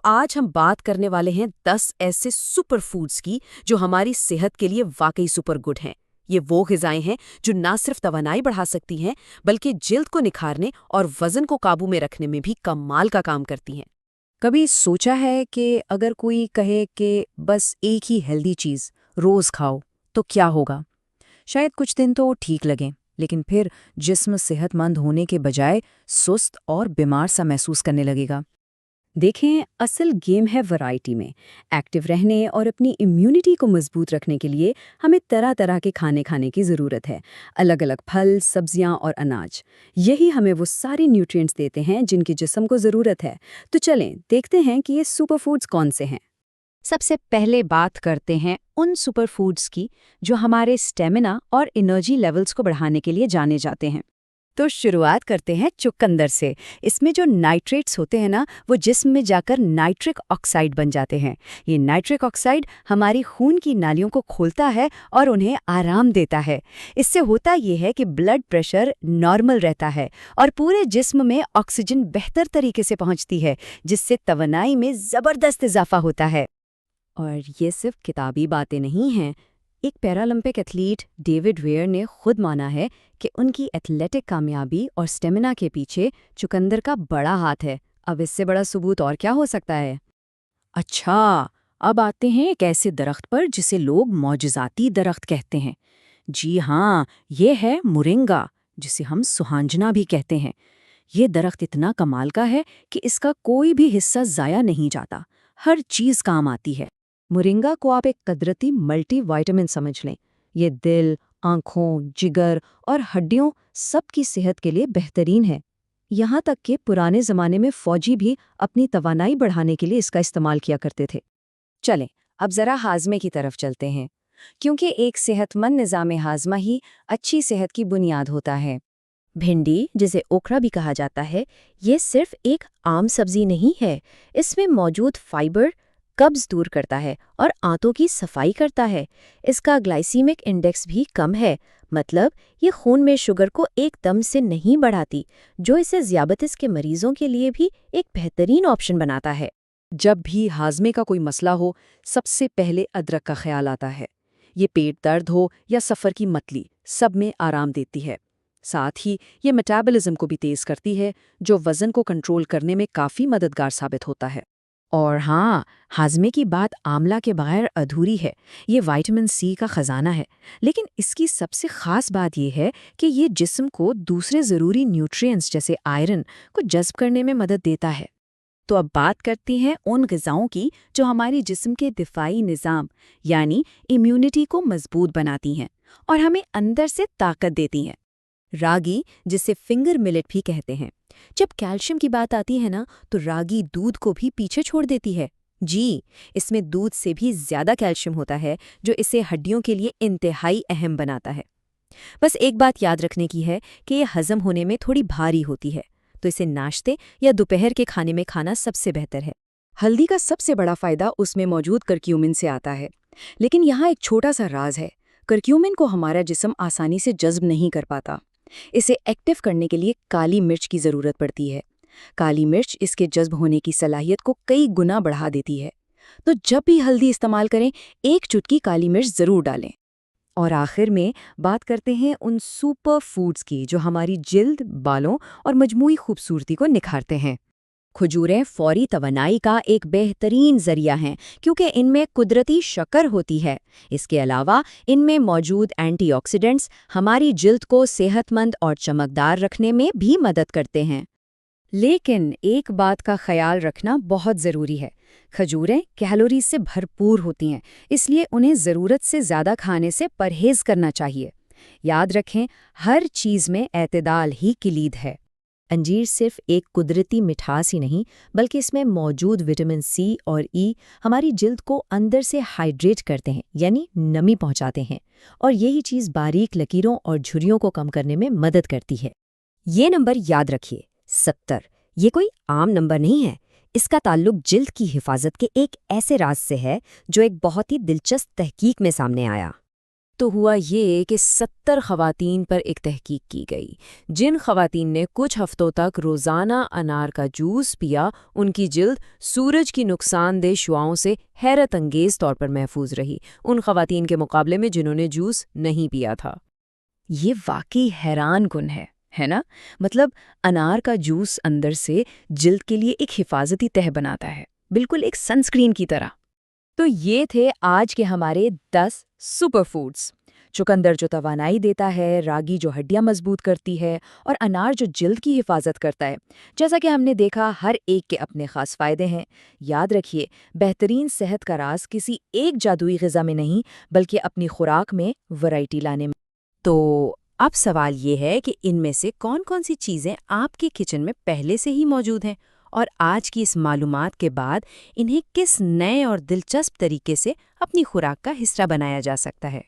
آج ہم بات کرنے والے ہیں 10 ایسے سپر فوڈز کی جو ہماری صحت کے لیے واقعی سپر گڈ ہیں۔ یہ وہ غذائیں ہیں جو نہ صرف توانائی بڑھا سکتی ہیں بلکہ جلد کو نکھارنے اور وزن کو قابو میں رکھنے میں بھی کمال کا کام کرتی ہیں۔ کبھی سوچا ہے کہ اگر کوئی کہے کہ بس ایک ہی ہیلدی چیز روز کھاؤ تو کیا ہوگا؟ شاید کچھ دن تو ٹھیک لگیں، لیکن پھر جسم صحت مند ہونے کے بجائے سست اور بیمار سا محسوس کرنے لگے گا۔ دیکھیں، اصل گیم ہے ورائٹی میں۔ ایکٹیو رہنے اور اپنی امیونٹی کو مضبوط رکھنے کے لیے ہمیں طرح طرح کے کھانے کی ضرورت ہے۔ الگ الگ پھل، سبزیاں اور اناج، یہی ہمیں وہ سارے نیوٹرینٹس دیتے ہیں جن کی جسم کو ضرورت ہے۔ تو چلیں دیکھتے ہیں کہ یہ سپر فوڈز کون سے ہیں۔ سب سے پہلے بات کرتے ہیں ان سپر فوڈز کی جو ہمارے اسٹیمنا اور انرجی لیولز کو بڑھانے کے لیے جانے جاتے ہیں۔ تو شروعات کرتے ہیں چقندر سے۔ اس میں جو نائٹریٹس ہوتے ہیں نا، وہ جسم میں جا کر نائٹرک آکسائڈ بن جاتے ہیں۔ یہ نائٹرک آکسائڈ ہماری خون کی نالیوں کو کھولتا ہے اور انہیں آرام دیتا ہے۔ اس سے ہوتا یہ ہے کہ بلڈ پریشر نارمل رہتا ہے اور پورے جسم میں آکسیجن بہتر طریقے سے پہنچتی ہے، جس سے توانائی میں زبردست اضافہ ہوتا ہے۔ اور یہ صرف کتابی باتیں نہیں ہیں۔ ایک پیرالمپک ایتھلیٹ ڈیوڈ ویئر نے خود مانا ہے کہ ان کی ایتھلیٹک کامیابی اور سٹیمنا کے پیچھے چقندر کا بڑا ہاتھ ہے۔ اب اس سے بڑا ثبوت اور کیا ہو سکتا ہے؟ اچھا، اب آتے ہیں ایک ایسے درخت پر جسے لوگ معجزاتی درخت کہتے ہیں۔ جی ہاں، یہ ہے مورنگا، جسے ہم سہانجنا بھی کہتے ہیں۔ یہ درخت اتنا کمال کا ہے کہ اس کا کوئی بھی حصہ ضائع نہیں جاتا، ہر چیز کام آتی ہے۔ مورنگا کو آپ ایک قدرتی ملٹی وائٹامن سمجھ لیں۔ یہ دل، آنکھوں، جگر اور ہڈیوں سب کی صحت کے لیے بہترین ہے۔ یہاں تک کہ پرانے زمانے میں فوجی بھی اپنی توانائی بڑھانے کے لیے اس کا استعمال کیا کرتے تھے۔ چلیں اب ذرا ہاضمے کی طرف چلتے ہیں، کیونکہ ایک صحت مند نظام ہاضمہ ہی اچھی صحت کی بنیاد ہوتا ہے۔ بھنڈی، جسے اوکھرا بھی کہا جاتا ہے، یہ صرف ایک عام سبزی نہیں ہے۔ اس میں موجود فائبر قبض دور کرتا ہے اور آنتوں کی صفائی کرتا ہے۔ اس کا گلائسیمک انڈیکس بھی کم ہے، مطلب یہ خون میں شوگر کو ایک دم سے نہیں بڑھاتی، جو اسے ذیابیطس کے مریضوں کے لیے بھی ایک بہترین آپشن بناتا ہے۔ جب بھی ہاضمے کا کوئی مسئلہ ہو، سب سے پہلے ادرک کا خیال آتا ہے۔ یہ پیٹ درد ہو یا سفر کی متلی، سب میں آرام دیتی ہے۔ ساتھ ہی یہ میٹابولزم کو بھی تیز کرتی ہے، جو وزن کو کنٹرول کرنے میں کافی مددگار ثابت ہوتا ہے۔ اور ہاں، ہاضمے کی بات آملہ کے بغیر ادھوری ہے۔ یہ وائٹامن سی کا خزانہ ہے، لیکن اس کی سب سے خاص بات یہ ہے کہ یہ جسم کو دوسرے ضروری نیوٹرینٹس جیسے آئرن کو جذب کرنے میں مدد دیتا ہے۔ تو اب بات کرتی ہیں ان غذاؤں کی جو ہماری جسم کے دفاعی نظام یعنی امیونٹی کو مضبوط بناتی ہیں اور ہمیں اندر سے طاقت دیتی ہیں۔ راگی، جسے فنگر ملٹ بھی کہتے ہیں، جب کیلشیم کی بات آتی ہے نا، تو راگی دودھ کو بھی پیچھے چھوڑ دیتی ہے۔ جی، اس میں دودھ سے بھی زیادہ کیلشیم ہوتا ہے، جو اسے ہڈیوں کے لیے انتہائی اہم بناتا ہے۔ بس ایک بات یاد رکھنے کی ہے کہ یہ ہضم ہونے میں تھوڑی بھاری ہوتی ہے، تو اسے ناشتے یا دوپہر کے کھانے میں کھانا سب سے بہتر ہے۔ ہلدی کا سب سے بڑا فائدہ اس میں موجود کرکیومن سے آتا ہے، لیکن یہاں ایک چھوٹا سا راز ہے۔ کرکیومن کو ہمارا جسم آسانی سے جذب نہیں کر پاتا۔ اسے ایکٹیو کرنے کے لیے کالی مرچ کی ضرورت پڑتی ہے۔ کالی مرچ اس کے جذب ہونے کی صلاحیت کو کئی گنا بڑھا دیتی ہے۔ تو جب بھی ہلدی استعمال کریں، ایک چٹکی کالی مرچ ضرور ڈالیں۔ اور آخر میں بات کرتے ہیں ان سپر فوڈز کی جو ہماری جلد، بالوں اور مجموعی خوبصورتی کو نکھارتے ہیں۔ کھجوریں فوری توانائی کا ایک بہترین ذریعہ ہیں، کیونکہ ان میں قدرتی شکر ہوتی ہے۔ اس کے علاوہ ان میں موجود اینٹی آکسیڈنٹس ہماری جلد کو صحت مند اور چمکدار رکھنے میں بھی مدد کرتے ہیں۔ لیکن ایک بات کا خیال رکھنا بہت ضروری ہے۔ کھجوریں کیلوریز سے بھرپور ہوتی ہیں، اس لیے انہیں ضرورت سے زیادہ کھانے سے پرہیز کرنا چاہیے۔ یاد رکھیں، ہر چیز میں اعتدال ہی کلید ہے۔ انجیر صرف ایک قدرتی مٹھاس ہی نہیں، بلکہ اس میں موجود وٹامن سی اور ای ہماری جلد کو اندر سے ہائیڈریٹ کرتے ہیں، یعنی نمی پہنچاتے ہیں، اور یہی چیز باریک لکیروں اور جھریوں کو کم کرنے میں مدد کرتی ہے۔ یہ نمبر یاد رکھیے، 70۔ یہ کوئی عام نمبر نہیں ہے۔ اس کا تعلق جلد کی حفاظت کے ایک ایسے راز سے ہے جو ایک بہت ہی دلچسپ تحقیق میں سامنے آیا۔ تو ہوا یہ کہ 70 خواتین پر ایک تحقیق کی گئی۔ جن خواتین نے کچھ ہفتوں تک روزانہ انار کا جوس پیا، ان کی جلد سورج کی نقصان دہ شعاؤں سے حیرت انگیز طور پر محفوظ رہی، ان خواتین کے مقابلے میں جنہوں نے جوس نہیں پیا تھا۔ یہ واقعی حیران کن ہے نا؟ مطلب انار کا جوس اندر سے جلد کے لیے ایک حفاظتی تہ بناتا ہے، بالکل ایک سنسکرین کی طرح۔ تو یہ تھے آج کے ہمارے 10 سپر فوڈز۔ چقندر جو توانائی دیتا ہے، راگی جو ہڈیاں مضبوط کرتی ہے، اور انار جو جلد کی حفاظت کرتا ہے۔ جیسا کہ ہم نے دیکھا، ہر ایک کے اپنے خاص فائدے ہیں۔ یاد رکھیے، بہترین صحت کا راز کسی ایک جادوئی غذا میں نہیں، بلکہ اپنی خوراک میں ورائٹی لانے میں۔ تو اب سوال یہ ہے کہ ان میں سے کون کون سی چیزیں آپ کے کچن میں پہلے سے ہی موجود ہیں، اور آج کی اس معلومات کے بعد انہیں کس نئے اور دلچسپ طریقے سے اپنی خوراک کا حصہ بنایا جا سکتا ہے؟